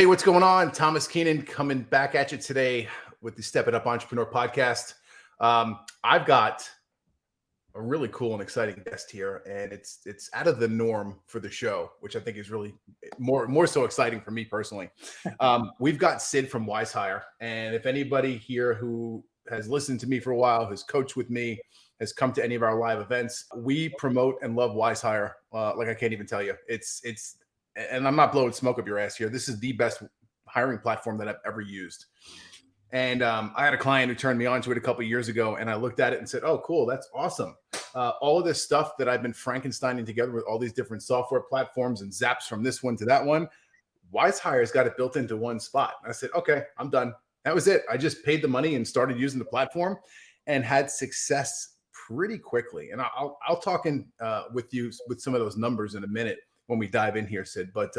Hey, what's going on? Thomas Keenan coming back at you today with the Step It Up Entrepreneur podcast. I've got a really cool and exciting guest here, and it's out of the norm for the show, which I think is really more so exciting for me personally. We've got Sid from WizeHire, and if anybody here who has listened to me for a while, who's coached with me, has come to any of our live events, we promote and love WizeHire. Like I can't even tell you, it's. And I'm not blowing smoke up your ass here. This is the best hiring platform that I've ever used. And I had a client who turned me on to it a couple of years ago, and I looked at it and said, oh, cool, that's awesome. All of this stuff that I've been Frankensteining together with all these different software platforms and zaps from this one to that one, WizeHire's got it built into one spot. And I said, okay, I'm done. That was it. I just paid the money and started using the platform and had success pretty quickly. And I'll talk in with you with some of those numbers in a minute when we dive in here, Sid. But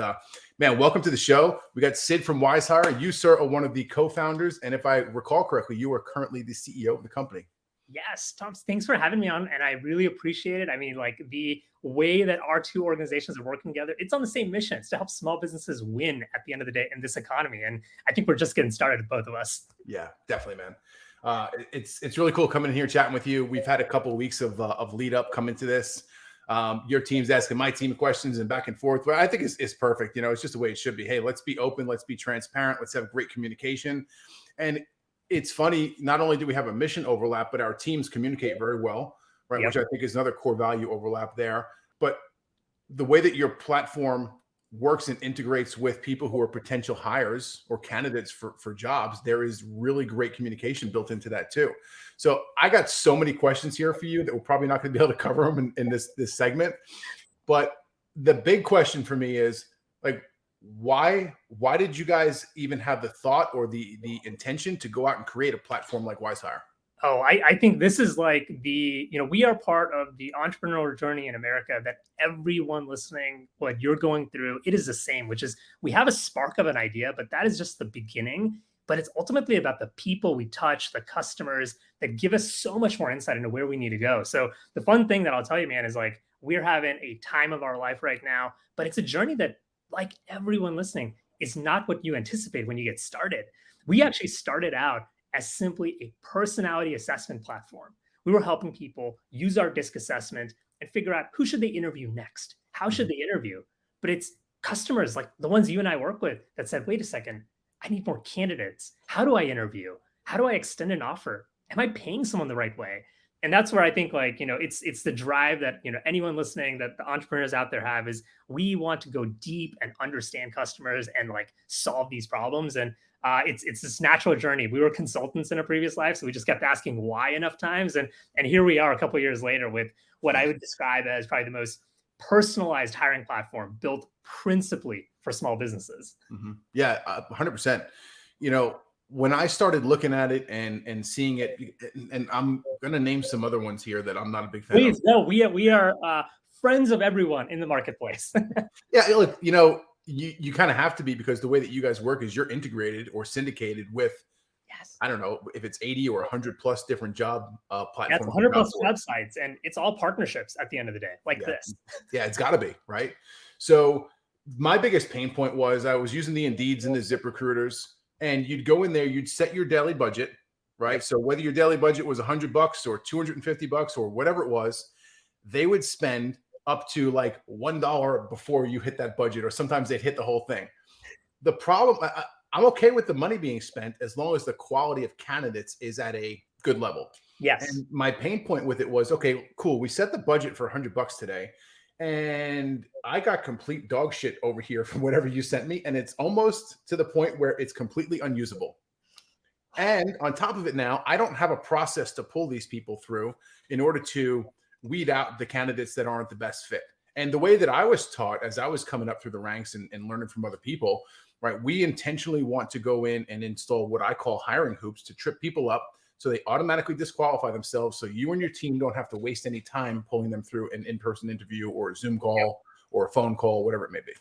man, welcome to the show. We got Sid from WizeHire. You, sir, are one of the co-founders. And if I recall correctly, you are currently the CEO of the company. Yes, Tom, thanks for having me on. And I really appreciate it. I mean, like the way that our two organizations are working together, it's on the same mission. It's to help small businesses win at the end of the day in this economy. And I think we're just getting started, both of us. Yeah, definitely, man. It's really cool coming in here chatting with you. We've had a couple of weeks of lead up coming to this. Your team's asking my team questions and back and forth, but I think it's perfect. You know, it's just the way it should be. Hey, let's be open. Let's be transparent. Let's have great communication. And it's funny, not only do we have a mission overlap, but our teams communicate very well, right? Yep. Which I think is another core value overlap there. But the way that your platform works and integrates with people who are potential hires or candidates for jobs, there is really great communication built into that too. So I got so many questions here for you that we're probably not going to be able to cover them in this segment. But the big question for me is like, why did you guys even have the thought or the intention to go out and create a platform like WizeHire? Oh, I think this is like we are part of the entrepreneurial journey in America that everyone listening, what you're going through, it is the same, which is we have a spark of an idea, but that is just the beginning. But it's ultimately about the people we touch, the customers that give us so much more insight into where we need to go. So the fun thing that I'll tell you, man, is like we're having a time of our life right now, but it's a journey that, like everyone listening, is not what you anticipate when you get started. We actually started out as simply a personality assessment platform. We were helping people use our DISC assessment and figure out who should they interview next? How should they interview? But it's customers like the ones you and I work with that said, wait a second, I need more candidates. How do I interview? How do I extend an offer? Am I paying someone the right way? And that's where I think it's the drive that, anyone listening, that the entrepreneurs out there have, is we want to go deep and understand customers and like solve these problems. And it's this natural journey. We were consultants in a previous life, so we just kept asking why enough times. And here we are a couple of years later with what I would describe as probably the most personalized hiring platform built principally for small businesses. Mm-hmm. Yeah, 100%. When I started looking at it and seeing it, and I'm going to name some other ones here that I'm not a big fan of. No, we are friends of everyone in the marketplace. Yeah, look, you kind of have to be, because the way that you guys work is you're integrated or syndicated with, yes, I don't know if it's 80 or 100 plus different job platforms. That's 100 plus websites, and it's all partnerships at the end of the day, like this. Yeah, it's got to be, right? So my biggest pain point was I was using the Indeeds and the ZipRecruiters, and you'd go in there, you'd set your daily budget, right? So whether your daily budget was $100 or $250 or whatever it was, they would spend up to like $1 before you hit that budget, or sometimes they'd hit the whole thing. The problem, I'm okay with the money being spent as long as the quality of candidates is at a good level. Yes. And my pain point with it was, okay, cool. We set the budget for $100 today, and I got complete dog shit over here from whatever you sent me. And it's almost to the point where it's completely unusable. And on top of it now, I don't have a process to pull these people through in order to weed out the candidates that aren't the best fit. And the way that I was taught as I was coming up through the ranks and learning from other people, right, we intentionally want to go in and install what I call hiring hoops to trip people up so they automatically disqualify themselves, so you and your team don't have to waste any time pulling them through an in-person interview or a Zoom call or a phone call, whatever it may be.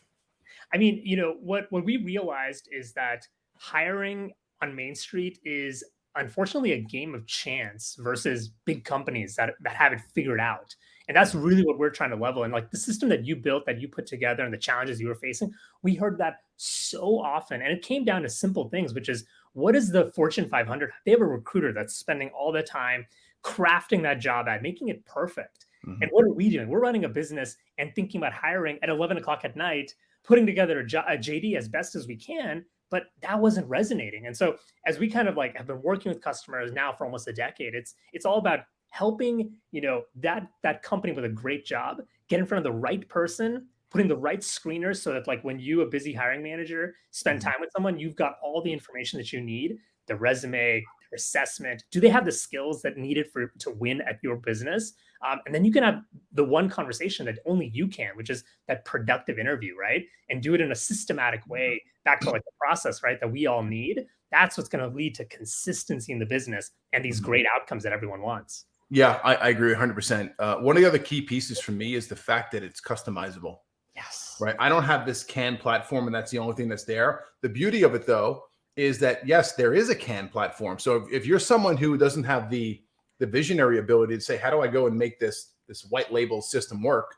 I mean, what we realized is that hiring on Main Street is unfortunately a game of chance versus big companies that have it figured out. And that's really what we're trying to level. And like the system that you built, that you put together, and the challenges you were facing, we heard that so often. And it came down to simple things, which is, what is the Fortune 500? They have a recruiter that's spending all the time crafting that job ad, making it perfect. Mhm. And what are we doing? We're running a business and thinking about hiring at 11 o'clock at night, putting together a JD as best as we can, but that wasn't resonating. And so as we kind of like have been working with customers now for almost a decade, it's all about helping, that company with a great job get in front of the right person, putting the right screeners, so that like when you, a busy hiring manager, spend Mhm. time with someone, you've got all the information that you need, the resume, their assessment. Do they have the skills that needed to win at your business? And then you can have the one conversation that only you can, which is that productive interview, right? And do it in a systematic way, back to like the process, right? That we all need. That's what's going to lead to consistency in the business and these Mhm. great outcomes that everyone wants. Yeah, I agree 100%. One of the other key pieces for me is the fact that it's customizable, Yes. right? I don't have this canned platform and that's the only thing that's there. The beauty of it though is that yes, there is a canned platform. So if you're someone who doesn't have the visionary ability to say, how do I go and make this white label system work?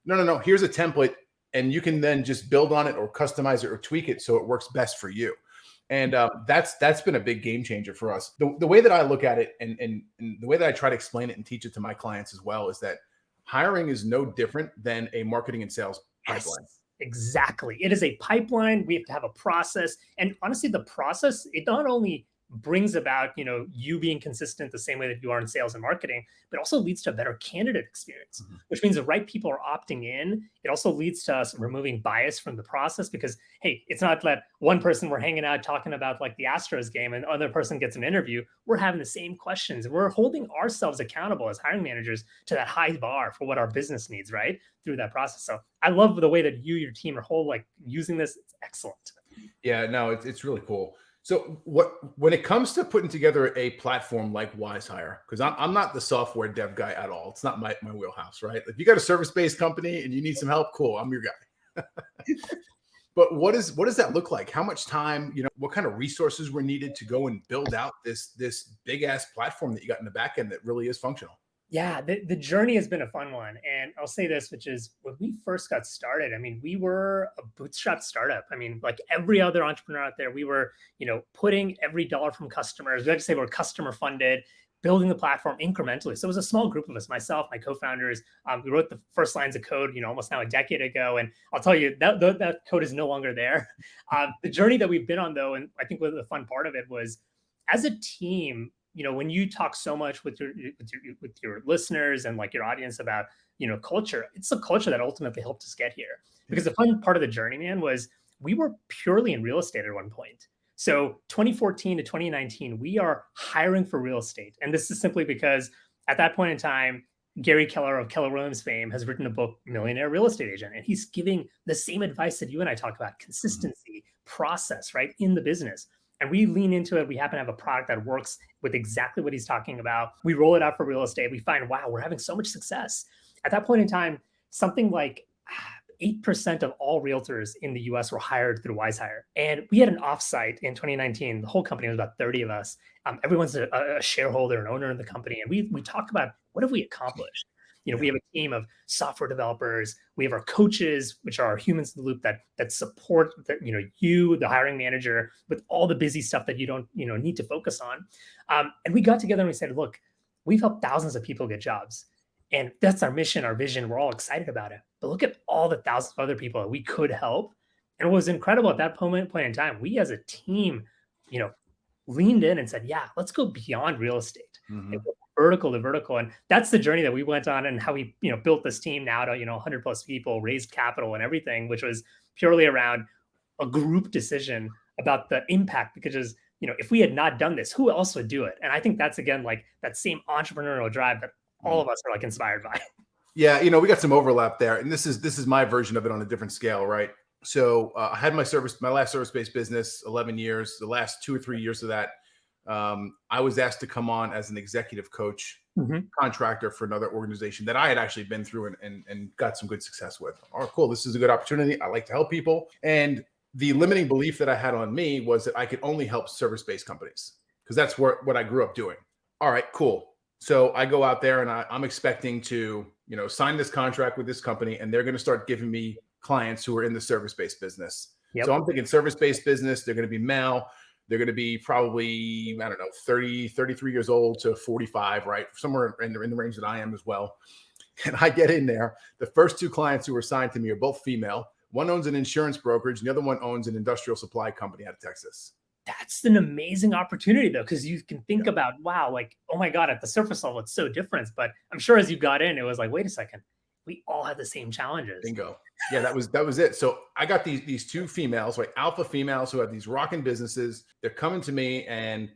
No. Here's a template, and you can then just build on it or customize it or tweak it so it works best for you. And that's been a big game changer for us. The way that I look at it, and the way that I try to explain it and teach it to my clients as well, is that hiring is no different than a marketing and sales Yes, pipeline. exactly. It is a pipeline. We have to have a process. And honestly, the process, it not only brings about, you being consistent the same way that you are in sales and marketing, but also leads to a better candidate experience, Mhm. which means the right people are opting in. It also leads to us removing bias from the process because, hey, it's not that one person we're hanging out talking about like the Astros game and the other person gets an interview. We're having the same questions. We're holding ourselves accountable as hiring managers to that high bar for what our business needs, right? Through that process. So I love the way that your team are whole, like using this. It's excellent. Yeah, no, it's really cool. So when it comes to putting together a platform like WizeHire, because I'm not the software dev guy at all. It's not my wheelhouse, right? If you got a service-based company and you need some help, cool, I'm your guy. But what does that look like? How much time, what kind of resources were needed to go and build out this big ass platform that you got in the back end that really is functional? Yeah, the journey has been a fun one. And I'll say this, which is when we first got started, I mean, we were a bootstrap startup. I mean, like every other entrepreneur out there, we were, putting every dollar from customers. We like to say we're customer funded, building the platform incrementally. So it was a small group of us, myself, my co-founders. We wrote the first lines of code, almost now a decade ago. And I'll tell you that code is no longer there. The journey that we've been on though, and I think what the fun part of it was, as a team, when you talk so much with your listeners and like your audience about culture, it's the culture that ultimately helped us get here. Because the fun part of the journey, man, was we were purely in real estate at one point. So 2014 to 2019, we are hiring for real estate, and this is simply because at that point in time, Gary Keller of Keller Williams fame has written a book, Millionaire Real Estate Agent, and he's giving the same advice that you and I talk about: Mhm. consistency, process, right, in the business. And we lean into it. We happen to have a product that works with exactly what he's talking about. We roll it out for real estate. We find, wow, we're having so much success. At that point in time, something like 8% of all realtors in the US were hired through WizeHire. And we had an offsite in 2019. The whole company was about 30 of us. Everyone's a shareholder and owner in the company. And we talk about, what have we accomplished? We Yeah. have a team of software developers. We have our coaches, which are our humans in the loop that support you, the hiring manager, with all the busy stuff that you don't need to focus on. And we got together and we said, look, we've helped thousands of people get jobs, and that's our mission, our vision. We're all excited about it. But look at all the thousands of other people that we could help. And what was incredible at that point in time, we as a team, you know, leaned in and said, yeah, let's go beyond real estate and Mhm. go vertical to vertical. And that's the journey that we went on, and how we, built this team now to, 100 plus people, raised capital and everything, which was purely around a group decision about the impact. Because, if we had not done this, who else would do it? And I think that's, again, like that same entrepreneurial drive that all Mhm. of us are like inspired by. Yeah, we got some overlap there, and this is my version of it on a different scale, right? So I had my last service-based business, 11 years. The last 2 or 3 years of that, I was asked to come on as an executive coach Mhm. contractor for another organization that I had actually been through and got some good success with. Oh, cool! This is a good opportunity. I like to help people, and the limiting belief that I had on me was that I could only help service-based companies because that's what I grew up doing. All right, cool. So I go out there and I'm expecting to, sign this contract with this company, and they're going to start giving me clients who are in the service-based business. Yep. So I'm thinking service-based business. They're going to be male. They're going to be probably, I don't know, 30, 33 years old to 45, right? Somewhere in the range that I am as well. And I get in there. The first two clients who were signed to me are both female. One owns an insurance brokerage, and the other one owns an industrial supply company out of Texas. That's an amazing opportunity, though, because you can think about, wow, like, oh my God, at the surface level, it's so different. But I'm sure as you got in, it was like, wait a second, we all have the same challenges. Bingo. Yeah, that was it. So I got these two females, like alpha females who have these rocking businesses. They're coming to me, and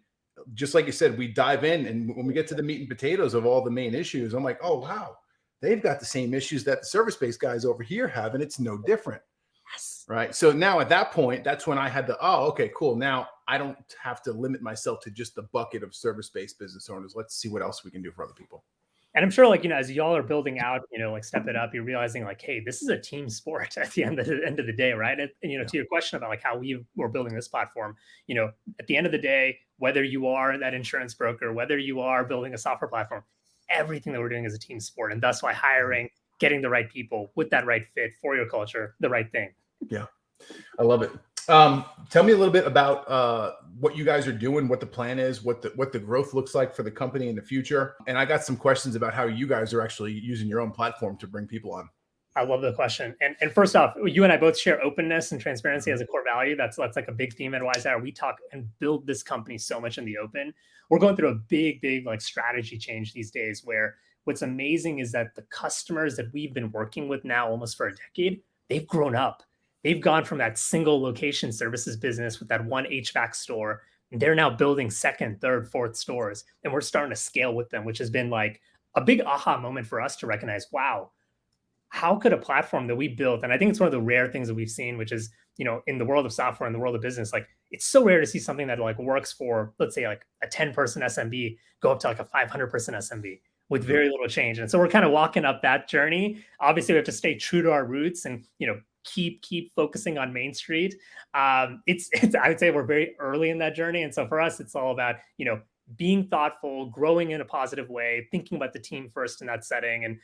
just like you said, we dive in, and when we get to the meat and potatoes of all the main issues, I'm like, oh wow, they've got the same issues that the service-based guys over here have, and it's no different. Yes. Right. So now at that point, that's when I had the, oh, okay, cool. Now I don't have to limit myself to just the bucket of service-based business owners. Let's see what else we can do for other people. And I'm sure, like, as y'all are building out, like Step It Up, you're realizing like, hey, this is a team sport at the end of the day, right? And to your question about like how we were building this platform, at the end of the day, whether you are that insurance broker, whether you are building a software platform, everything that we're doing is a team sport. And that's why hiring, getting the right people with that right fit for your culture, the right thing. Yeah, I love it. Tell me a little bit about what you guys are doing, what the plan is, what the growth looks like for the company in the future. And I got some questions about how you guys are actually using your own platform to bring people on. I love the question. And first off, you and I both share openness and transparency as a core value. That's like a big theme at WizeHire. We talk and build this company so much in the open. We're going through a big like strategy change these days, where what's amazing is that the customers that we've been working with now almost for a decade, they've grown up. They've gone from that single location services business with that one HVAC store, and they're now building second, third, fourth stores. And we're starting to scale with them, which has been like a big aha moment for us to recognize, wow, how could a platform that we built, and I think it's one of the rare things that we've seen, which is, in the world of software, in the world of business, like it's so rare to see something that like works for, let's say like a 10-person SMB go up to like a 500-person SMB with very little change. And so we're kind of walking up that journey. Obviously we have to stay true to our roots and, keep focusing on Main Street. It's I would say we're very early in that journey. And so for us, it's all about, being thoughtful, growing in a positive way, thinking about the team first in that setting. And,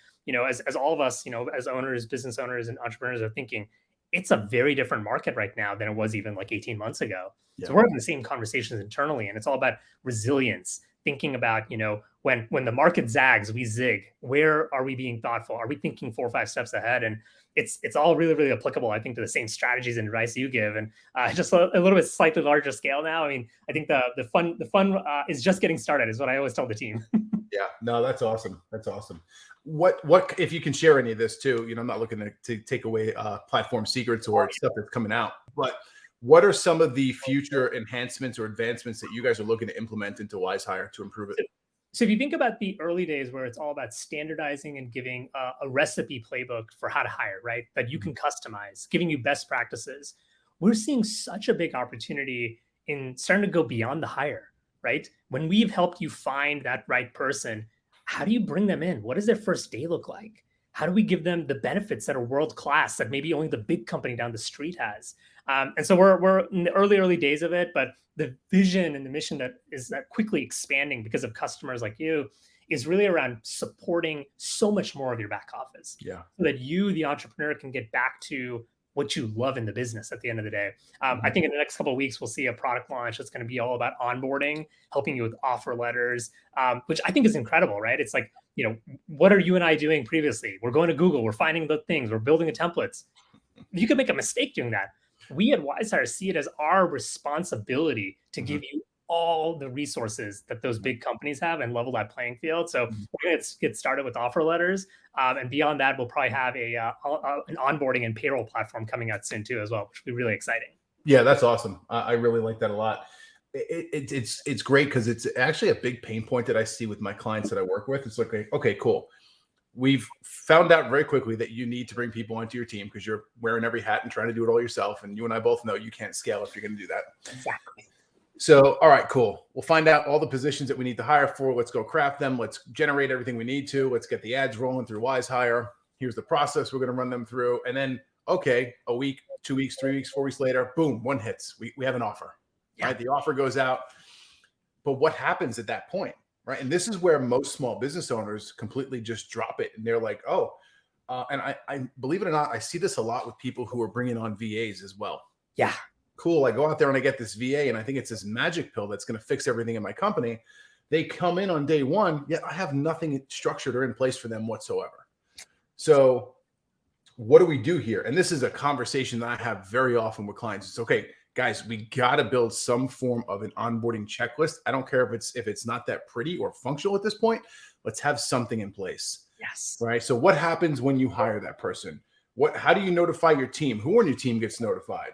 as all of us, as owners, business owners, and entrepreneurs are thinking, it's a very different market right now than it was even like 18 months ago. Yeah. So we're having the same conversations internally, and it's all about resilience, thinking about, when the market zags, we zig. Where are we being thoughtful? Are we thinking 4 or 5 steps ahead? And it's all really, really applicable, I think, to the same strategies and advice you give, and just a little bit slightly larger scale now. I mean, I think the fun is just getting started, is what I always tell the team. Yeah, no, that's awesome. That's awesome. What if you can share any of this too? I'm not looking to take away platform secrets or stuff that's coming out, but what are some of the future enhancements or advancements that you guys are looking to implement into WizeHire to improve it? So if you think about the early days where it's all about standardizing and giving a recipe playbook for how to hire, right, that you can customize, giving you best practices, we're seeing such a big opportunity in starting to go beyond the hire, right? When we've helped you find that right person, how do you bring them in? What does their first day look like? How do we give them the benefits that are world-class that maybe only the big company down the street has? And so we're in the early days of it, but the vision and the mission that quickly expanding because of customers like you is really around supporting so much more of your back office. Yeah. So that you, the entrepreneur, can get back to what you love in the business at the end of the day. I think in the next couple of weeks, we'll see a product launch that's going to be all about onboarding, helping you with offer letters, which I think is incredible, right? It's like, what are you and I doing previously? We're going to Google, we're finding the things, we're building the templates. You could make a mistake doing that. We at WizeHire see it as our responsibility to give you all the resources that those big companies have and level that playing field. So we're going to get started with offer letters. And beyond that, we'll probably have an onboarding and payroll platform coming out soon too as well, which will be really exciting. Yeah, that's awesome. I really like that a lot. It's great because it's actually a big pain point that I see with my clients that I work with. It's like, okay, cool. We've found out very quickly that you need to bring people onto your team because you're wearing every hat and trying to do it all yourself. And you and I both know you can't scale if you're going to do that. Exactly. So, all right, cool. We'll find out all the positions that we need to hire for. Let's go craft them. Let's generate everything we need to. Let's get the ads rolling through WizeHire. Here's the process we're going to run them through. And then, okay, a week, 2 weeks, 3 weeks, 4 weeks later, boom, one hits. We have an offer. Yeah. Right? The offer goes out. But what happens at that point? right? And this is where most small business owners completely just drop it. And they're like, oh, and I believe it or not, I see this a lot with people who are bringing on VAs as well. Yeah. Cool. I go out there and I get this VA and I think it's this magic pill that's going to fix everything in my company. They come in on day one, yet I have nothing structured or in place for them whatsoever. So what do we do here? And this is a conversation that I have very often with clients. It's okay, guys, we got to build some form of an onboarding checklist. I don't care if it's not that pretty or functional at this point. Let's have something in place. Yes. Right. So what happens when you hire that person? How do you notify your team? Who on your team gets notified?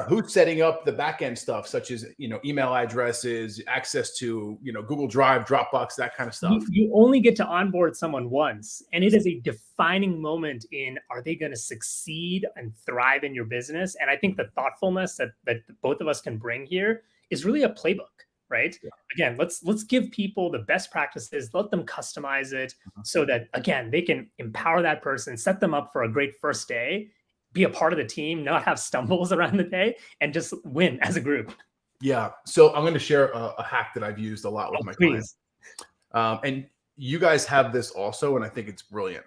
Who's setting up the back end stuff, such as, email addresses, access to, Google Drive, Dropbox, that kind of stuff. You only get to onboard someone once, and it is a defining moment in, are they going to succeed and thrive in your business? And I think the thoughtfulness that both of us can bring here is really a playbook, right? Yeah. Again, let's give people the best practices, let them customize it so that, again, they can empower that person, set them up for a great first day, be a part of the team, not have stumbles around the day, and just win as a group. Yeah. So I'm going to share a hack that I've used a lot with my clients. And you guys have this also, and I think it's brilliant.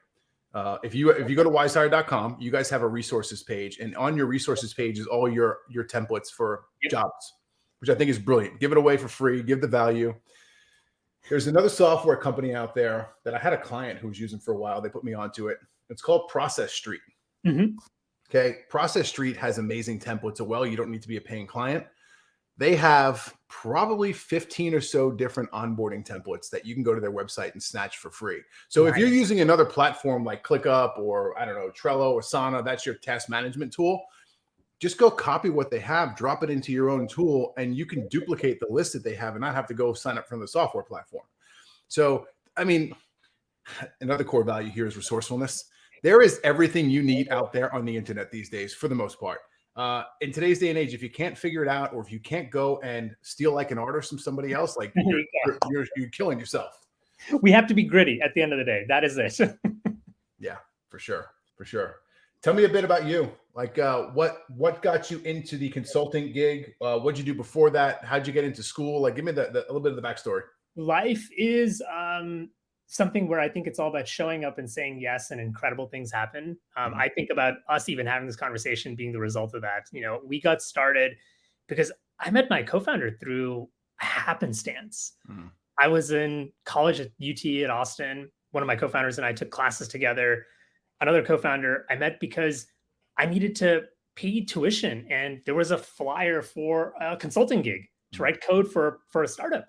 If you go to WizeHire.com, you guys have a resources page, and on your resources page is all your templates for jobs, which I think is brilliant. Give it away for free. Give the value. There's another software company out there that I had a client who was using for a while. They put me onto it. It's called Process Street. Mm-hmm. Okay. Process Street has amazing templates. You don't need to be a paying client. They have probably 15 or so different onboarding templates that you can go to their website and snatch for free. So if you're using another platform like ClickUp or, I don't know, Trello or Asana, that's your task management tool, just go copy what they have, drop it into your own tool, and you can duplicate the list that they have and not have to go sign up from the software platform. So, I mean, another core value here is resourcefulness. There is everything you need out there on the internet these days, for the most part. In today's day and age, if you can't figure it out, or if you can't go and steal like an order from somebody else, like you're killing yourself. We have to be gritty at the end of the day. That is it. Yeah, for sure. Tell me a bit about you. Like, what got you into the consulting gig? What'd you do before that? How'd you get into school? Like, give me a little bit of the backstory. Life is something where I think it's all about showing up and saying yes, and incredible things happen. I think about us even having this conversation being the result of that. We got started because I met my co-founder through happenstance. I was in college at UT at Austin. One of my co-founders and I took classes together. Another co-founder I met because I needed to pay tuition, and there was a flyer for a consulting gig to write code for a startup.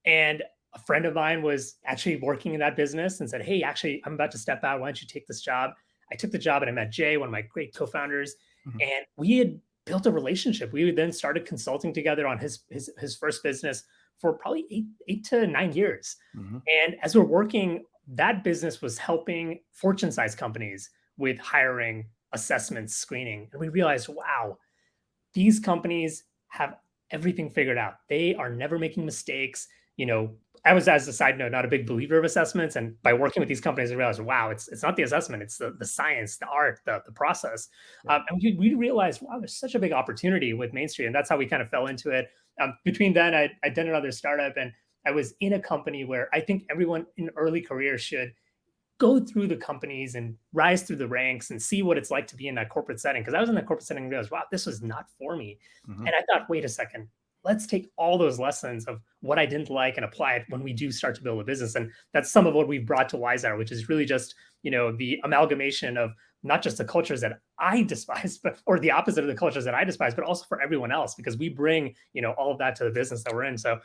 And a friend of mine was actually working in that business and said, hey, actually, I'm about to step out. Why don't you take this job? I took the job and I met Jay, one of my great co-founders, and we had built a relationship. We then started consulting together on his first business for probably eight to 9 years. And as we're working, that business was helping Fortune-sized companies with hiring, assessments, screening. And we realized, wow, these companies have everything figured out. They are never making mistakes. I was, as a side note, not a big believer of assessments. And by working with these companies, I realized, wow, it's not the assessment, it's the science, the art, the process. And we realized, wow, there's such a big opportunity with Main Street. And that's how we kind of fell into it. Between then, I'd done another startup, and I was in a company where I think everyone in early careers should go through the companies and rise through the ranks and see what it's like to be in that corporate setting. Because I was in that corporate setting and realized, wow, this was not for me. And I thought, wait a second, let's take all those lessons of what I didn't like and apply it when we do start to build a business. And that's some of what we've brought to WizeHire, which is really just, the amalgamation of not just the cultures that I despise, or the opposite of the cultures that I despise, but also for everyone else, because we bring, all of that to the business that we're in. So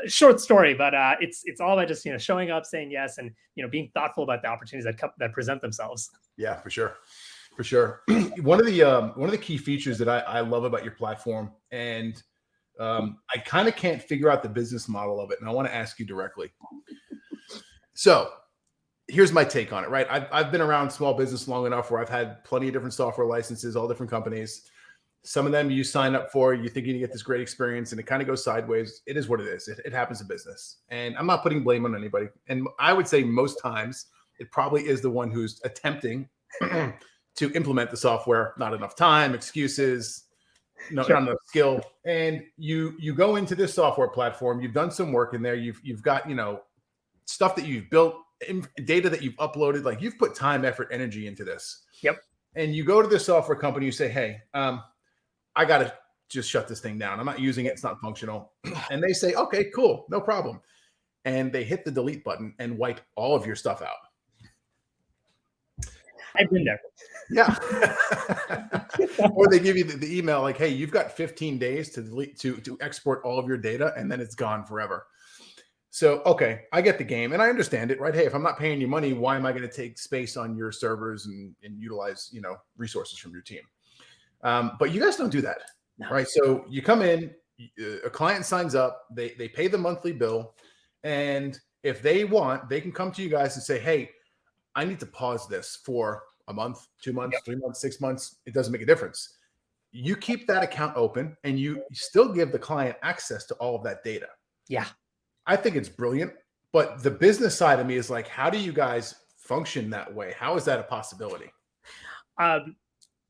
short story, but it's all about just, showing up, saying yes, and, being thoughtful about the opportunities that present themselves. Yeah, for sure. One of the key features that I love about your platform, and I kind of can't figure out the business model of it, and I want to ask you directly. So here's my take on it, right? I've been around small business long enough where I've had plenty of different software licenses, all different companies. Some of them you sign up for, you think you get this great experience, and it kind of goes sideways. It is what it is. It happens in business. And I'm not putting blame on anybody. And I would say most times it probably is the one who's attempting to implement the software, not enough time, excuses, not enough skill. And you go into this software platform, you've done some work in there, you've got, stuff that you've built, data that you've uploaded, like you've put time, effort, energy into this. Yep. And you go to the software company, you say, hey, I got to just shut this thing down. I'm not using it. It's not functional. And they say, okay, cool, no problem. And they hit the delete button and wipe all of your stuff out. I've been there. Yeah. Or they give you the email like, hey, you've got 15 days to delete, to export all of your data, and then it's gone forever. So, okay, I get the game and I understand it, right? Hey, if I'm not paying you money, why am I going to take space on your servers and utilize, resources from your team? But you guys don't do that, right? So you come in, a client signs up, they pay the monthly bill, and if they want, they can come to you guys and say, hey, I need to pause this for a month, 2 months, 3 months, 6 months. It doesn't make a difference. You keep that account open and you still give the client access to all of that data. Yeah. I think it's brilliant, but the business side of me is like, how do you guys function that way? How is that a possibility? The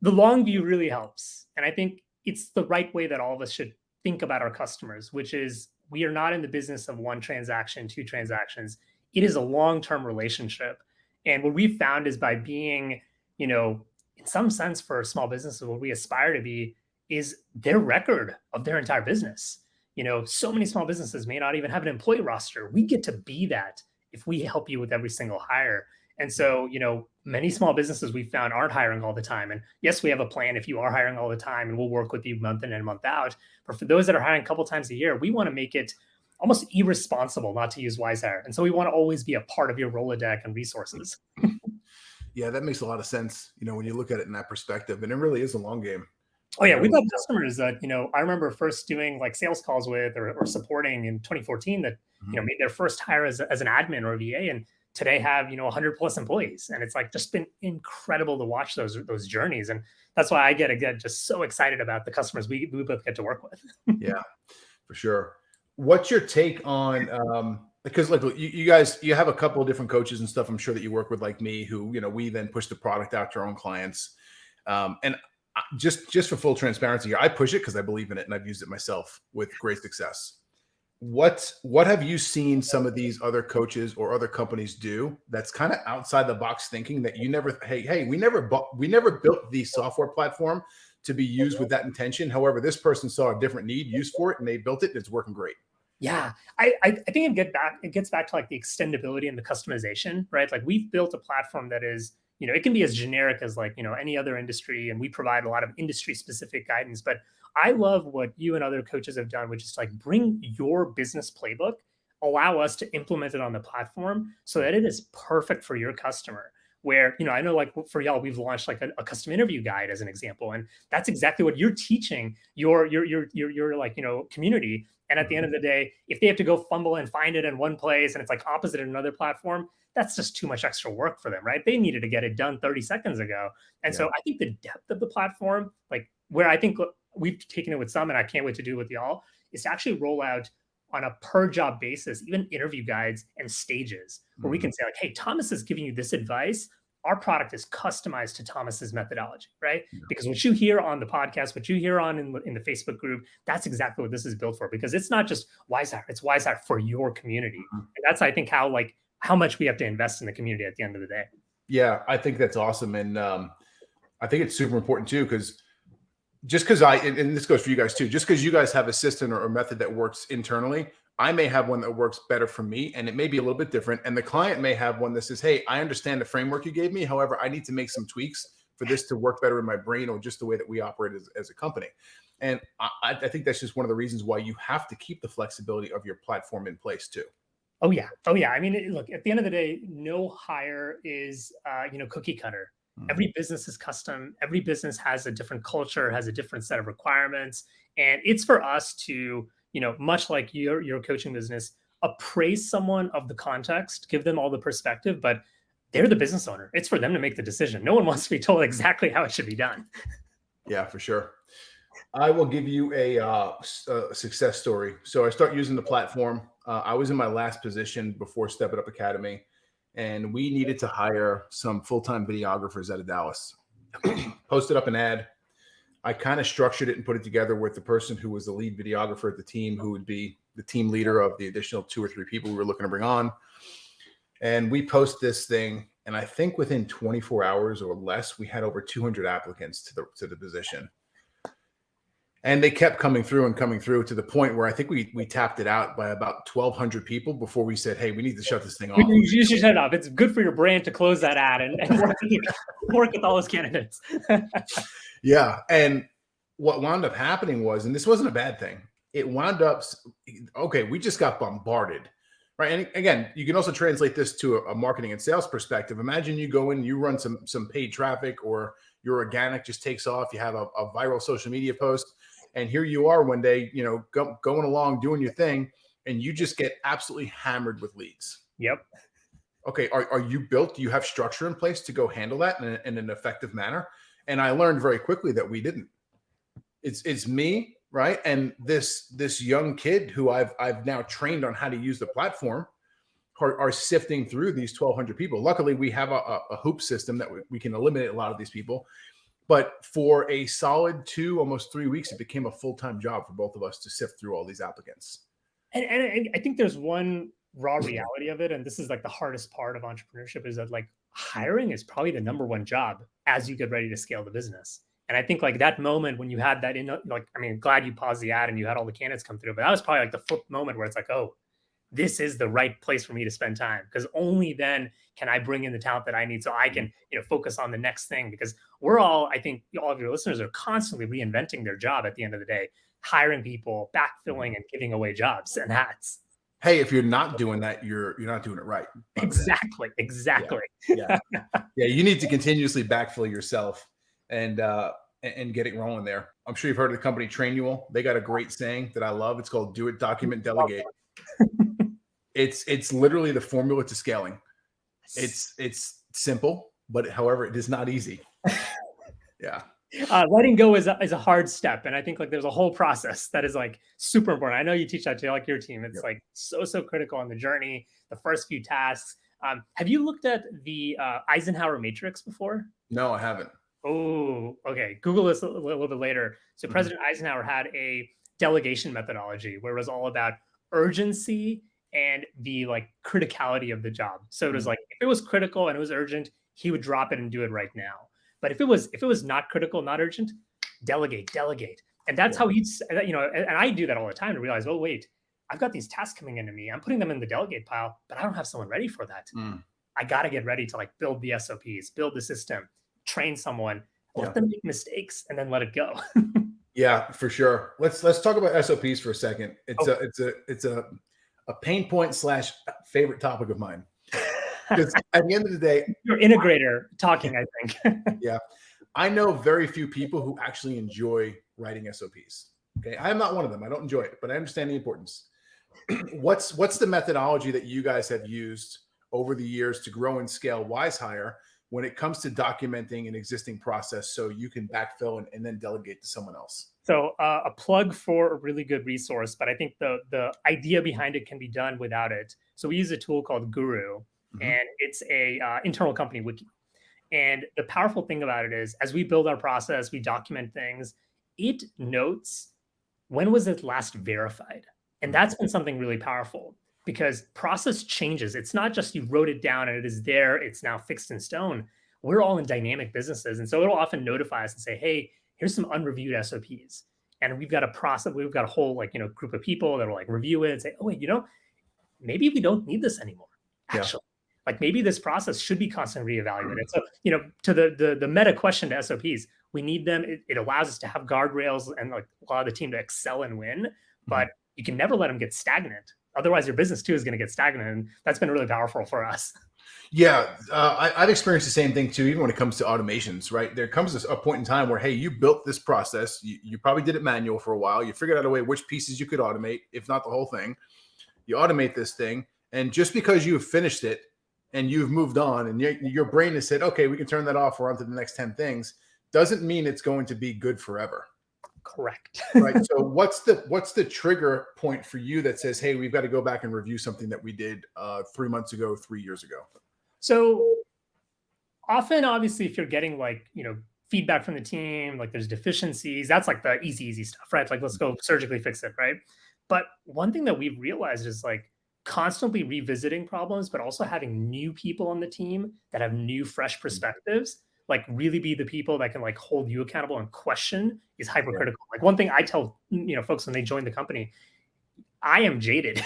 long view really helps. And I think it's the right way that all of us should think about our customers, which is we are not in the business of one transaction, 2 transactions. It is a long-term relationship. And what we've found is by being, in some sense for small businesses, what we aspire to be is their record of their entire business. So many small businesses may not even have an employee roster. We get to be that if we help you with every single hire. And so, many small businesses we found aren't hiring all the time. And yes, we have a plan if you are hiring all the time, and we'll work with you month in and month out. But for those that are hiring a couple times a year, we want to make it almost irresponsible not to use WizeHire. And so we want to always be a part of your Rolodex and resources. Yeah, that makes a lot of sense, when you look at it in that perspective. And it really is a long game. Oh yeah, we've got customers that, I remember first doing like sales calls with or supporting in 2014 that, made their first hire as an admin or a VA, and today have, 100 plus employees. And it's like just been incredible to watch those journeys. And that's why I get just so excited about the customers we both get to work with. Yeah, for sure. What's your take on, because like you guys, you have a couple of different coaches and stuff, I'm sure that you work with like me who, we then push the product out to our own clients. And just for full transparency here, I push it because I believe in it and I've used it myself with great success. What have you seen some of these other coaches or other companies do that's kind of outside the box thinking that you never, we never built the software platform to be used with that intention. However, this person saw a different need, use for it, and they built it and it's working great. Yeah, I think it gets back to like the extendability and the customization, right? Like we've built a platform that is, it can be as generic as like, any other industry, and we provide a lot of industry specific guidance. But I love what you and other coaches have done, which is like bring your business playbook, allow us to implement it on the platform so that it is perfect for your customer. Where, I know like for y'all, we've launched like a custom interview guide as an example. And that's exactly what you're teaching your like, community. And at the end of the day, if they have to go fumble and find it in one place and it's like opposite in another platform, that's just too much extra work for them, right? They needed to get it done 30 seconds ago. And so I think the depth of the platform, like where I think we've taken it with some, and I can't wait to do it with y'all, is to actually roll out on a per job basis, even interview guides and stages where we can say like, hey, Thomas is giving you this advice. Our product is customized to Thomas's methodology, right? Yeah. Because what you hear on the podcast, what you hear on in the Facebook group, that's exactly what this is built for, because it's not just WizeHire, it's WizeHire for your community. And that's, I think, how much we have to invest in the community at the end of the day. Yeah, I think that's awesome. And I think it's super important too, because just because and this goes for you guys too, just because you guys have a system or a method that works internally, I may have one that works better for me, and it may be a little bit different. And the client may have one that says, hey, I understand the framework you gave me. However, I need to make some tweaks for this to work better in my brain, or just the way that we operate as a company. And I think that's just one of the reasons why you have to keep the flexibility of your platform in place too. Oh yeah. I mean, look, at the end of the day, no hire is, cookie cutter. Every business is custom. Every business has a different culture, has a different set of requirements. And it's for us to, much like your coaching business, appraise someone of the context, give them all the perspective, but they're the business owner. It's for them to make the decision. No one wants to be told exactly how it should be done. Yeah, for sure. I will give you a success story. So I start using the platform. I was in my last position before Step It Up Academy, and we needed to hire some full-time videographers out of Dallas. Posted up an ad. I kind of structured it and put it together with the person who was the lead videographer at the team, who would be the team leader of the additional 2 or 3 people we were looking to bring on. And we post this thing, and I think within 24 hours or less, we had over 200 applicants to the position. And they kept coming through and coming through to the point where I think we tapped it out by about 1,200 people before we said, hey, we need to shut this thing off. You should shut it off. It's good for your brand to close that ad and work with all those candidates. Yeah. And what wound up happening was, and this wasn't a bad thing, it wound up, okay, we just got bombarded. Right. And again, you can also translate this to a marketing and sales perspective. Imagine you go in, you run some paid traffic, or your organic just takes off. You have a viral social media post, and here you are one day, going along doing your thing, and you just get absolutely hammered with leads. Yep. Okay. Are you built? Do you have structure in place to go handle that in an effective manner? And I learned very quickly that we didn't. It's me. Right. And this young kid who I've now trained on how to use the platform are sifting through these 1,200 people. Luckily, we have a hoop system that we can eliminate a lot of these people. But for a solid 2, almost 3 weeks, it became a full-time job for both of us to sift through all these applicants. And I think there's one raw reality of it. And this is like the hardest part of entrepreneurship, is that like hiring is probably the number one job as you get ready to scale the business. And I think like that moment when you had that glad you paused the ad and you had all the candidates come through, but that was probably like the flip moment where it's like, oh, this is the right place for me to spend time, because only then can I bring in the talent that I need so I can, focus on the next thing. Because I think all of your listeners are constantly reinventing their job at the end of the day, hiring people, backfilling, and giving away jobs and hats. Hey, if you're not doing that, you're not doing it right. Exactly. Yeah. You need to continuously backfill yourself and get it rolling there. I'm sure you've heard of the company Trainual. They got a great saying that I love. It's called "Do it, document, delegate." It's literally the formula to scaling. It's simple, but however, it is not easy. Yeah. Letting go is a hard step, and I think like there's a whole process that is like super important. I know you teach that to like your team. It's like so critical on the journey. The first few tasks. Have you looked at the Eisenhower matrix before? No, I haven't. Oh, okay. Google this a little bit later. So President Eisenhower had a delegation methodology where it was all about urgency and the like criticality of the job. So it was like, if it was critical and it was urgent, he would drop it and do it right now. But if it was not critical, not urgent, delegate. And that's how he'd, and I do that all the time to realize, oh, wait, I've got these tasks coming into me. I'm putting them in the delegate pile, but I don't have someone ready for that. I got to get ready to like build the SOPs, build the system, train someone, let them make mistakes, and then let it go. Yeah, for sure. Let's talk about SOPs for a second. It's a pain point / favorite topic of mine. Because at the end of the day, your integrator talking, I think. Yeah. I know very few people who actually enjoy writing SOPs. Okay. I am not one of them. I don't enjoy it, but I understand the importance. What's the methodology that you guys have used over the years to grow and scale WizeHire when it comes to documenting an existing process so you can backfill and then delegate to someone else? So a plug for a really good resource, but I think the idea behind it can be done without it. So we use a tool called Guru, and it's a internal company wiki. And the powerful thing about it is, as we build our process, we document things, it notes when was it last verified. And that's been something really powerful, because process changes. It's not just you wrote it down and it is there, it's now fixed in stone. We're all in dynamic businesses. And so it'll often notify us and say, hey, here's some unreviewed SOPs. And we've got a process, we've got a whole group of people that will like review it and say, oh, wait, maybe we don't need this anymore. Actually, like maybe this process should be constantly reevaluated. So, to the meta question to SOPs, we need them. It allows us to have guardrails and like allow the team to excel and win, but you can never let them get stagnant. Otherwise, your business too is going to get stagnant. And that's been really powerful for us. Yeah, I've experienced the same thing too, even when it comes to automations, right? There comes a point in time where, hey, you built this process. You probably did it manual for a while. You figured out a way which pieces you could automate, if not the whole thing. You automate this thing. And just because you've finished it and you've moved on and your brain has said, okay, we can turn that off, we're on to the next 10 things, doesn't mean it's going to be good forever. Correct. Right. So what's the trigger point for you that says, hey, we've got to go back and review something that we did 3 months ago, 3 years ago? So often, obviously, if you're getting feedback from the team, like there's deficiencies, that's like the easy stuff, right? Like, let's go surgically fix it, right? But one thing that we've realized is like constantly revisiting problems, but also having new people on the team that have new, fresh perspectives, like really be the people that can like hold you accountable and question is hypercritical. Like one thing I tell, folks when they join the company, I am jaded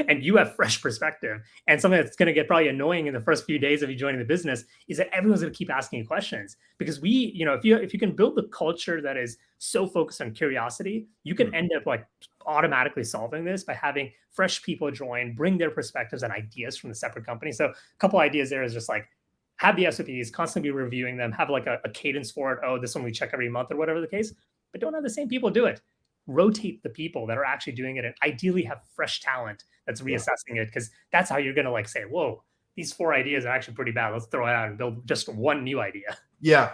and you have fresh perspective. And something that's going to get probably annoying in the first few days of you joining the business is that everyone's going to keep asking you questions because if you can build the culture that is so focused on curiosity, you can end up like automatically solving this by having fresh people join, bring their perspectives and ideas from the separate company. So a couple ideas there is just like have the SOPs, constantly be reviewing them, have like a cadence for it. Oh, this one we check every month or whatever the case, but don't have the same people do it. Rotate the people that are actually doing it and ideally have fresh talent that's reassessing it because that's how you're going to like say, whoa, these 4 ideas are actually pretty bad. Let's throw it out and build just one new idea. Yeah.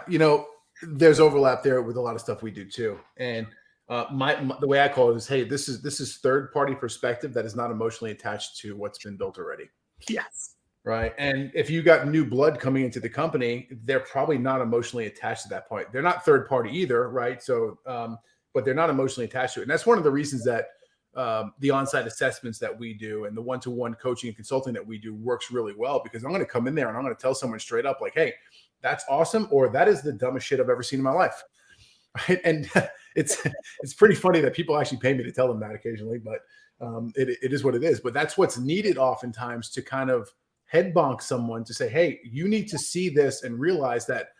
There's overlap there with a lot of stuff we do too. And the way I call it is, hey, this is third party perspective that is not emotionally attached to what's been built already. Yes. Right. And if you got new blood coming into the company, they're probably not emotionally attached to that point. They're not third party either. Right. So, but they're not emotionally attached to it. And that's one of the reasons that the on-site assessments that we do and the one-to-one coaching and consulting that we do works really well because I'm going to come in there and I'm going to tell someone straight up like, hey, that's awesome. Or that is the dumbest shit I've ever seen in my life. Right. And it's pretty funny that people actually pay me to tell them that occasionally, but it is what it is. But that's what's needed oftentimes to kind of head bonk someone to say, hey, you need to see this and realize that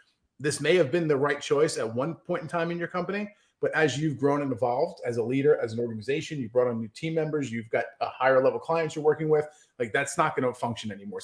this may have been the right choice at one point in time in your company. But as you've grown and evolved as a leader, as an organization, you've brought on new team members, you've got a higher level clients you're working with, like that's not going to function anymore.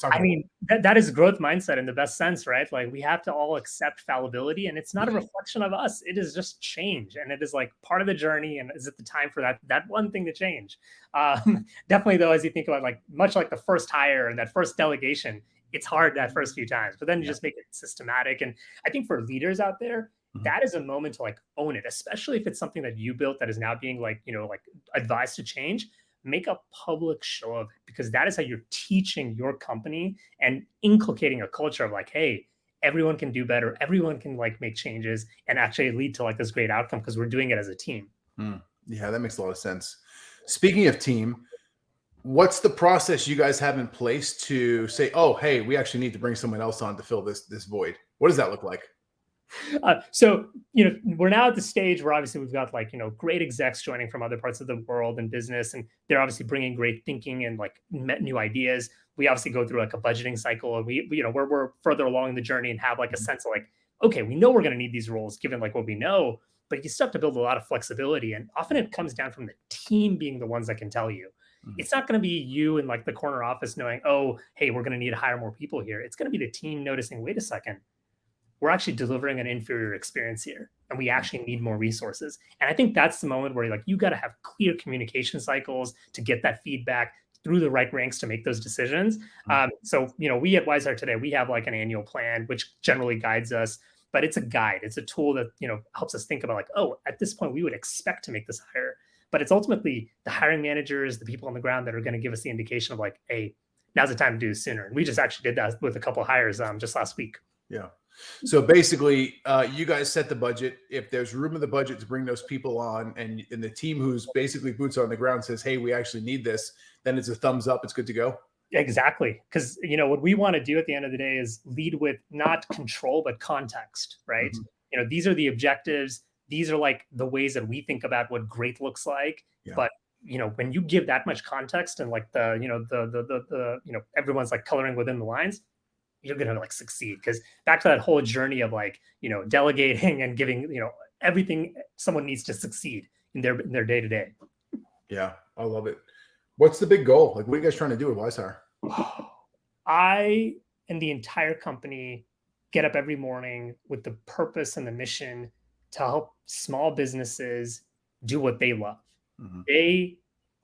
That is growth mindset in the best sense, right? Like we have to all accept fallibility and it's not a reflection of us. It is just change. And it is like part of the journey. And is it the time for that one thing to change? Definitely though, as you think about like, much like the first hire and that first delegation, it's hard that first few times, but then you just make it systematic. And I think for leaders out there, that is a moment to like own it, especially if it's something that you built that is now being like, like advised to change. Make a public show of it because that is how you're teaching your company and inculcating a culture of like, hey, everyone can do better. Everyone can like make changes and actually lead to like this great outcome because we're doing it as a team. Yeah, that makes a lot of sense. Speaking of team, what's the process you guys have in place to say, oh, hey, we actually need to bring someone else on to fill this void? What does that look like? So, we're now at the stage where obviously we've got like, great execs joining from other parts of the world and business, and they're obviously bringing great thinking and like new ideas. We obviously go through like a budgeting cycle and we're further along in the journey and have like a sense of like, okay, we know we're going to need these roles given like what we know, but you still have to build a lot of flexibility. And often it comes down from the team being the ones that can tell you. It's not going to be you in like the corner office knowing, oh, hey, we're going to need to hire more people here. It's going to be the team noticing, wait a second, we're actually delivering an inferior experience here and we actually need more resources. And I think that's the moment where like, you got to have clear communication cycles to get that feedback through the right ranks to make those decisions. So, we at WizeHire today, we have like an annual plan, which generally guides us, but it's a guide. It's a tool that, helps us think about like, oh, at this point we would expect to make this hire, but it's ultimately the hiring managers, the people on the ground that are going to give us the indication of like, hey, now's the time to do this sooner. And we just actually did that with a couple of hires just last week. Yeah. So basically, you guys set the budget. If there's room in the budget to bring those people on and the team who's basically boots on the ground says, hey, we actually need this, then it's a thumbs up. It's good to go. Exactly. Because, what we want to do at the end of the day is lead with not control, but context, right? These are the objectives. These are like the ways that we think about what great looks like. Yeah. But, when you give that much context and like everyone's like coloring within the lines, you're going to like succeed. Because back to that whole journey of like, delegating and giving, everything someone needs to succeed in their day to day. Yeah, I love it. What's the big goal? Like, what are you guys trying to do with WizeHire? I and the entire company get up every morning with the purpose and the mission to help small businesses do what they love. They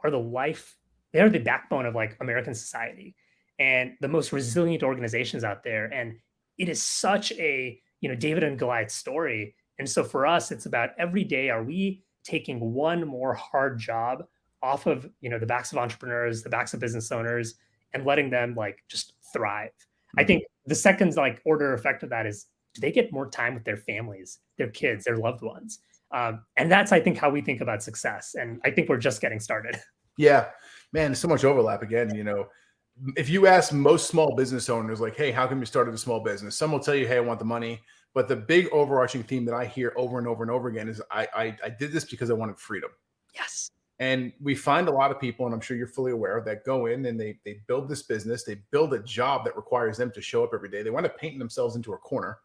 are they are the backbone of like American society and the most resilient organizations out there. And it is such a, David and Goliath story. And so for us, it's about every day, are we taking one more hard job off of, the backs of entrepreneurs, the backs of business owners, and letting them like just thrive. I think the second like order effect of that is, do they get more time with their families, their kids, their loved ones? And that's, I think, how we think about success. And I think we're just getting started. Yeah, man, there's so much overlap again. If you ask most small business owners, like, hey, how come you started a small business? Some will tell you, hey, I want the money. But the big overarching theme that I hear over and over and over again is I did this because I wanted freedom. Yes. And we find a lot of people, and I'm sure you're fully aware, that go in and they build this business, they build a job that requires them to show up every day. They wind up painting themselves into a corner.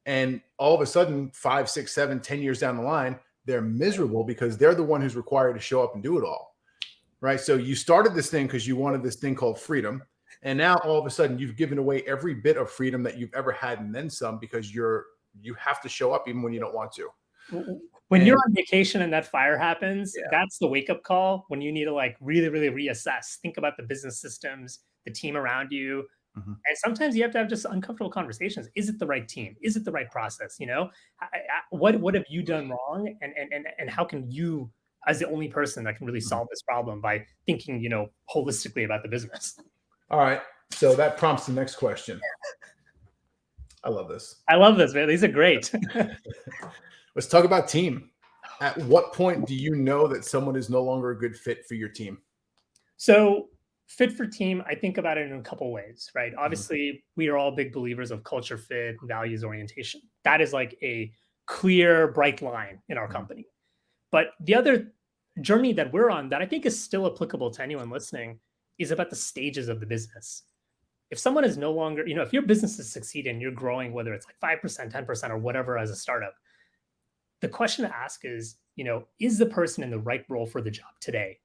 And all of a sudden, 5, 6, 7, 10 years down the line, they're miserable because they're the one who's required to show up and do it all. Right. So you started this thing because you wanted this thing called freedom. And now all of a sudden you've given away every bit of freedom that you've ever had and then some, because you have to show up even when you don't want to. When you're on vacation and that fire happens, that's the wake up call when you need to like really, really reassess, think about the business systems, the team around you. And sometimes you have to have just uncomfortable conversations. Is it the right team? Is it the right process? What have you done wrong? And how can you, as the only person that can really solve this problem, by thinking, holistically about the business? All right. So that prompts the next question. I love this. I love this, man. These are great. Let's talk about team. At what point do you know that someone is no longer a good fit for your team? So fit for team, I think about it in a couple of ways, right? Obviously, we are all big believers of culture fit, values orientation. That is like a clear, bright line in our company. But the other journey that we're on that I think is still applicable to anyone listening is about the stages of the business. If someone is no longer, if your business is succeeding, you're growing, whether it's like 5%, 10%, or whatever as a startup, the question to ask is, is the person in the right role for the job today?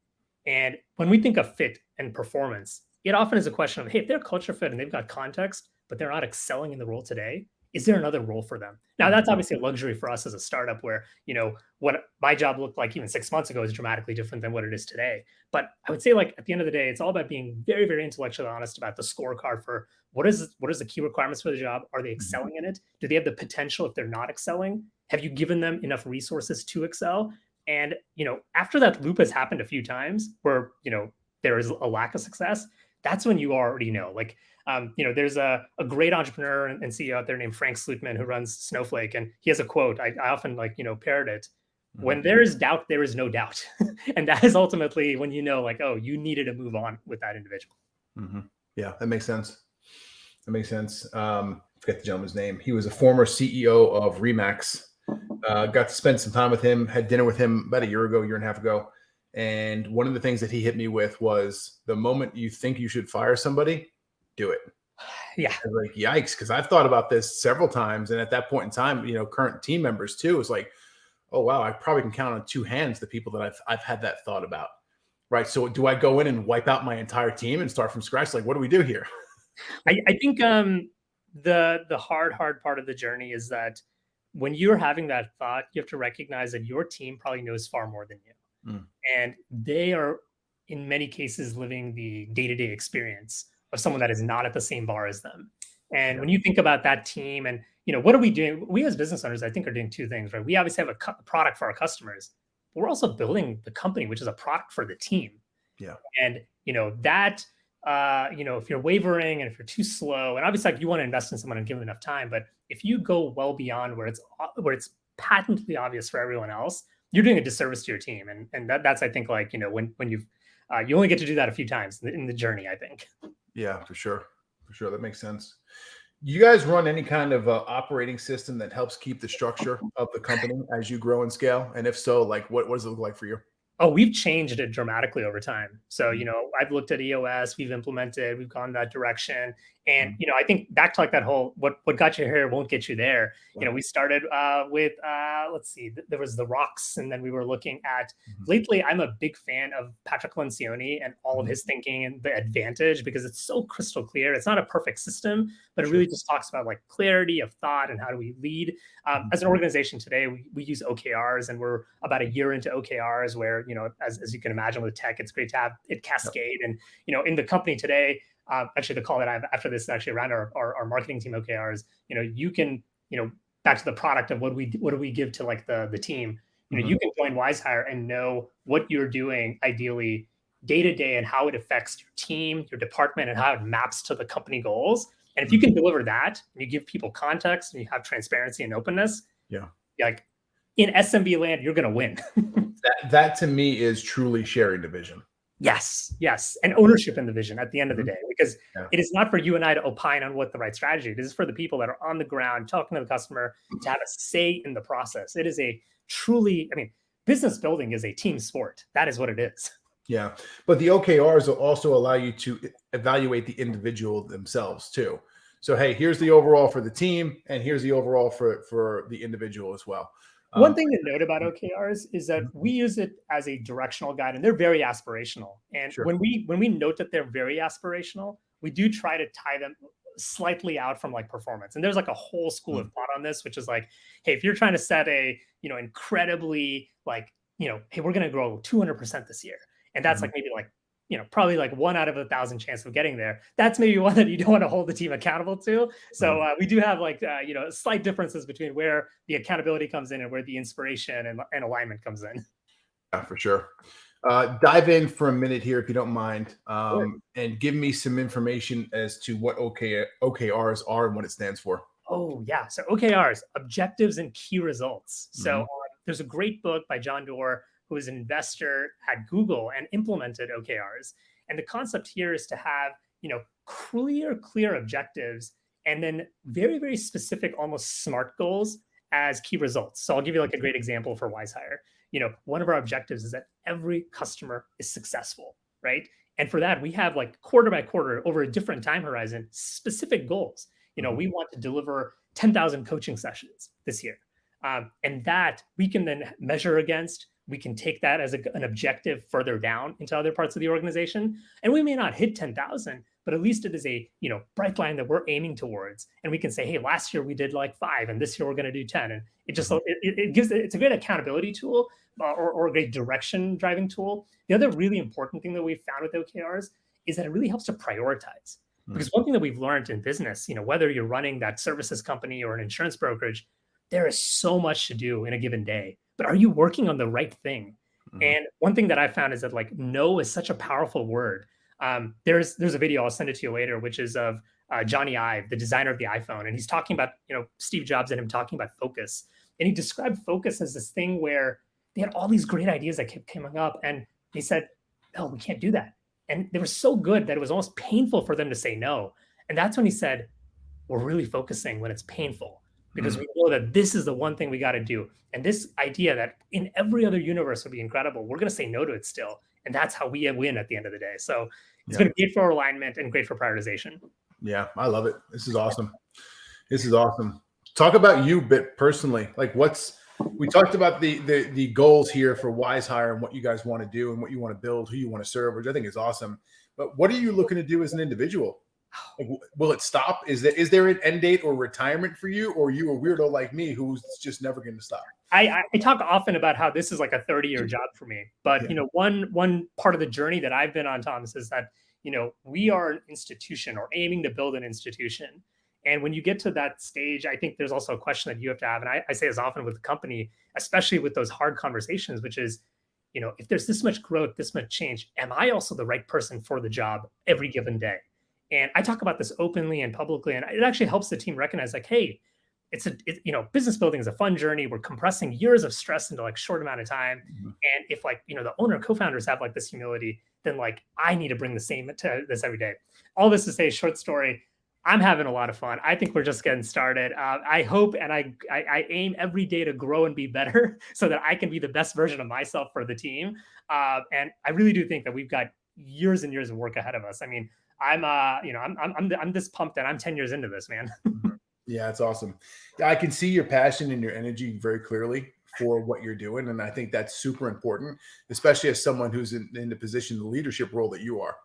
And when we think of fit and performance, it often is a question of, hey, if they're culture fit and they've got context, but they're not excelling in the role today, is there another role for them? Now, that's obviously a luxury for us as a startup where, what my job looked like even 6 months ago is dramatically different than what it is today. But I would say, like, at the end of the day, it's all about being very, very intellectually honest about the scorecard for what is the key requirements for the job? Are they excelling in it? Do they have the potential if they're not excelling? Have you given them enough resources to excel? And, after that loop has happened a few times where, there is a lack of success, that's when you already know. Like, there's a great entrepreneur and CEO out there named Frank Slootman who runs Snowflake. And he has a quote, I often parrot it. When there is doubt, there is no doubt. And that is ultimately when you needed to move on with that individual. Yeah, that makes sense. Forget the gentleman's name. He was a former CEO of Remax. Got to spend some time with him, had dinner with him about a year and a half ago. And one of the things that he hit me with was, the moment you think you should fire somebody, do it. Yeah. I was like, yikes. Because I've thought about this several times. And at that point in time, current team members too, it's like, oh, wow, I probably can count on two hands the people that I've had that thought about. Right. So do I go in and wipe out my entire team and start from scratch? Like, what do we do here? I think the hard part of the journey is that when you're having that thought, you have to recognize that your team probably knows far more than you. And they are, in many cases, living the day-to-day experience of someone that is not at the same bar as them. And when you think about that team and, what are we doing? We as business owners, I think, are doing two things, right? We obviously have a product for our customers, but we're also building the company, which is a product for the team. Yeah. And, that, if you're wavering and if you're too slow, and obviously, like, you want to invest in someone and give them enough time, but if you go well beyond where it's patently obvious for everyone else, you're doing a disservice to your team. And that's, I think, like, when you've, you only get to do that a few times in the journey, I think. Yeah, for sure. That makes sense. You guys run any kind of operating system that helps keep the structure of the company as you grow and scale? And if so, like, what does it look like for you? Oh, we've changed it dramatically over time. So, I've looked at EOS, we've gone that direction. And, I think back to like that whole, what got you here won't get you there. We started with, let's see, there was the rocks. And then we were looking at, lately, I'm a big fan of Patrick Lencioni and all of his thinking and the advantage, because it's so crystal clear. It's not a perfect system, but it really just talks about like clarity of thought and how do we lead. As an organization today, we use OKRs, and we're about a year into OKRs where, as you can imagine with tech, it's great to have it cascade. And, in the company today, actually the call that I have after this is actually around our marketing team OKRs, you can, back to the product of what do we give to like the team, you can join WizeHire and know what you're doing ideally day to day and how it affects your team, your department, and how it maps to the company goals. And if you can deliver that and you give people context and you have transparency and openness, like in SMB land, you're going to win. that to me is truly sharing the vision. Yes. And ownership in the vision at the end of the Mhm. day, because Yeah. it is not for you and I to opine on what the right strategy is. It is for the people that are on the ground talking to the customer to have a say in the process. It is a truly, I mean, business building is a team sport. That is what it is. Yeah. But the OKRs will also allow you to evaluate the individual themselves too. So, hey, here's the overall for the team, and here's the overall for the individual as well. One Um, thing to note about OKRs is that we use it as a directional guide, and they're very aspirational. And sure. when we note that they're very aspirational, we do try to tie them slightly out from like performance. And there's like a whole school of thought on this, which is like, hey, if you're trying to set a incredibly like hey, we're going to grow 200% this year, and that's Mhm. like maybe like probably like 1 out of 1,000 chance of getting there. That's maybe one that you don't want to hold the team accountable to. So we do have like slight differences between where the accountability comes in and where the inspiration and alignment comes in. Yeah, for sure. Dive in for a minute here, if you don't mind, Sure. and give me some information as to what OKRs are and what it stands for. Oh yeah. So OKRs, objectives and key results. So Mhm. there's a great book by John Doerr, who is an investor at Google and implemented OKRs. And the concept here is to have clear objectives and then very very specific, almost smart goals as key results. So I'll give you like a great example for WizeHire. One of our objectives is that every customer is successful, right? And for that, we have like quarter by quarter over a different time horizon, specific goals. Mhm. We want to deliver 10,000 coaching sessions this year. And that we can then measure against. We can take that as an objective further down into other parts of the organization. And we may not hit 10,000, but at least it is a bright line that we're aiming towards. And we can say, hey, last year we did like 5, and this year we're going to do 10. And it just Mhm. it gives it's a great accountability tool, or a great direction driving tool. The other really important thing that we found with OKRs is that it really helps to prioritize. Mhm. Because one thing that we've learned in business, whether you're running that services company or an insurance brokerage, there is so much to do in a given day. But are you working on the right thing? Mhm. And one thing that I found is that like no is such a powerful word. There's a video, I'll send it to you later, which is of Johnny Ive, the designer of the iPhone, and he's talking about Steve Jobs and him talking about focus. And he described focus as this thing where they had all these great ideas that kept coming up, and they said, "No, we can't do that." And they were so good that it was almost painful for them to say no. And that's when he said, we're really focusing when it's painful, because Mhm. we know that this is the one thing we got to do. And this idea that in every other universe would be incredible, we're going to say no to it still. And that's how we win at the end of the day. So it's Yeah. been great for alignment and great for prioritization. Yeah. I love it. This is awesome. This is awesome. Talk about you bit personally. Like we talked about the goals here for WizeHire and what you guys want to do and what you want to build, who you want to serve, which I think is awesome. But what are you looking to do as an individual? Like, will it stop? Is there an end date or retirement for you, or are you a weirdo like me who's just never going to stop? I talk often about how this is like a 30-year job for me. But Yeah. one part of the journey that I've been on, Thomas, is that we are an institution or aiming to build an institution. And when you get to that stage, I think there's also a question that you have to have. And I say as often with the company, especially with those hard conversations, which is, if there's this much growth, this much change, am I also the right person for the job every given day? And I talk about this openly and publicly, and it actually helps the team recognize like, hey, business building is a fun journey. We're compressing years of stress into like short amount of time. Mhm. And if like, the owner co-founders have like this humility, then like I need to bring the same to this every day. All this to say, short story, I'm having a lot of fun. I think we're just getting started. I hope and I aim every day to grow and be better so that I can be the best version of myself for the team. And I really do think that we've got years and years of work ahead of us. I mean, I'm this pumped that I'm 10 years into this, man. Mhm. Yeah, it's awesome. I can see your passion and your energy very clearly for what you're doing, and I think that's super important, especially as someone who's in the position, the leadership role that you are.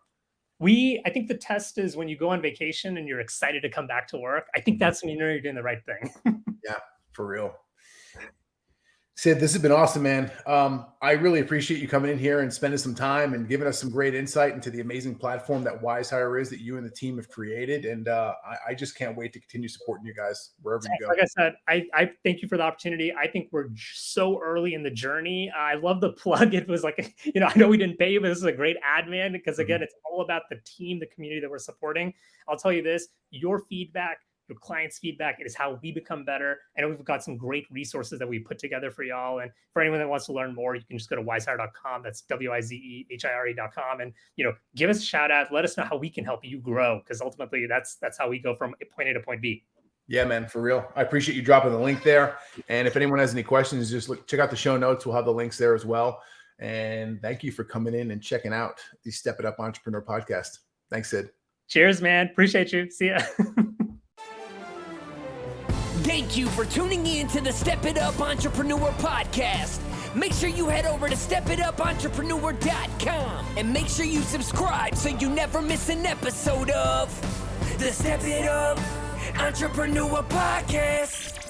I think the test is when you go on vacation and you're excited to come back to work. I think Mhm. that's when you know you're doing the right thing. Yeah, for real. Sid, this has been awesome, man. I really appreciate you coming in here and spending some time and giving us some great insight into the amazing platform that WizeHire is that you and the team have created. And I just can't wait to continue supporting you guys wherever you go. Like I said, I thank you for the opportunity. I think we're so early in the journey. I love the plug. It was like, I know we didn't pay you, but this is a great ad, man, because again, Mhm. it's all about the team, the community that we're supporting. I'll tell you this, your feedback, your clients' feedback. It is how we become better. And we've got some great resources that we put together for y'all. And for anyone that wants to learn more, you can just go to wizehire.com. That's WIZEHIRE.com. And, give us a shout out. Let us know how we can help you grow, because ultimately that's how we go from point A to point B. Yeah, man, for real. I appreciate you dropping the link there. And if anyone has any questions, just check out the show notes. We'll have the links there as well. And thank you for coming in and checking out the Step It Up Entrepreneur podcast. Thanks, Sid. Cheers, man. Appreciate you. See ya. Thank you for tuning in to the Step It Up Entrepreneur podcast. Make sure you head over to stepitupentrepreneur.com and make sure you subscribe so you never miss an episode of the Step It Up Entrepreneur podcast.